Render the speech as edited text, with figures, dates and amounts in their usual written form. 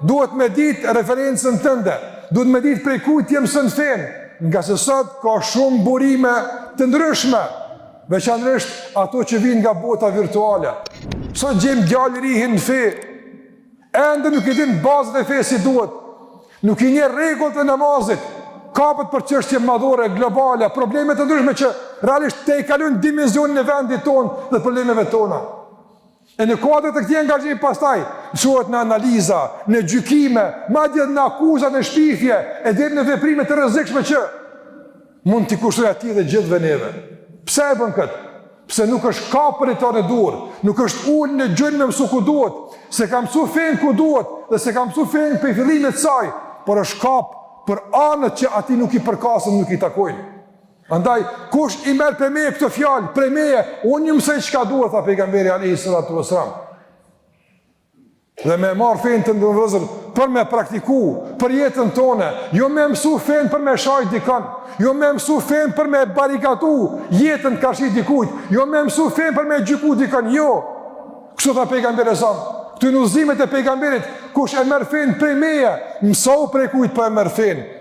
duhet me ditë referencën tënde, duhet me ditë prej kujt je mëson fen, nga se sot ka shumë burime të ndryshme, veçanërisht ato që vijnë nga bota virtuale. Sot gjejmë djalë rihin në fe, ende nuk i din bazat e fesë si duhet, nuk i njeh rregullat e namazit, kapet për çështje madhore, globale, probleme të ndryshme që realisht te i kalojnë dimensionin e vendit tonë dhe problemeve tona. E në kuadrat e këtij angazhimi pastaj shohet në analiza, në gjykime, madje në akuza, në shpifje, e deri në veprime të rrezikshme që mund t'i kushtojë atij dhe gjithëve neve. Pse e bën këtë? Pse nuk është kapur i tonë dur, nuk është ulë në gjën me mësu ku duhet, se ka mësu fen ku duhet dhe se ka mësu fen për fillimet të saj, por është kap për anët që ati nuk i përkasën, nuk i takojnë. Andaj, kush i merë për me këtë fjalë, për meje, unë një mësej qka duhet, tha pejgamberi alayhi salatu wassalam. Dhe me marë fejnë të ndërvëzër për me praktiku, për jetën tone, jo me mësu fejnë për me shajt dikan, jo me mësu fejnë për me barikatu jetën kashit dikujt, jo me mësu fejnë për me gjyku dikan, jo. Kështu tha pejgamberi sa, këtë në uzimet e pejgamberit, kush e merë fejnë për meje, mësohu prej kujt për e merë fejnë.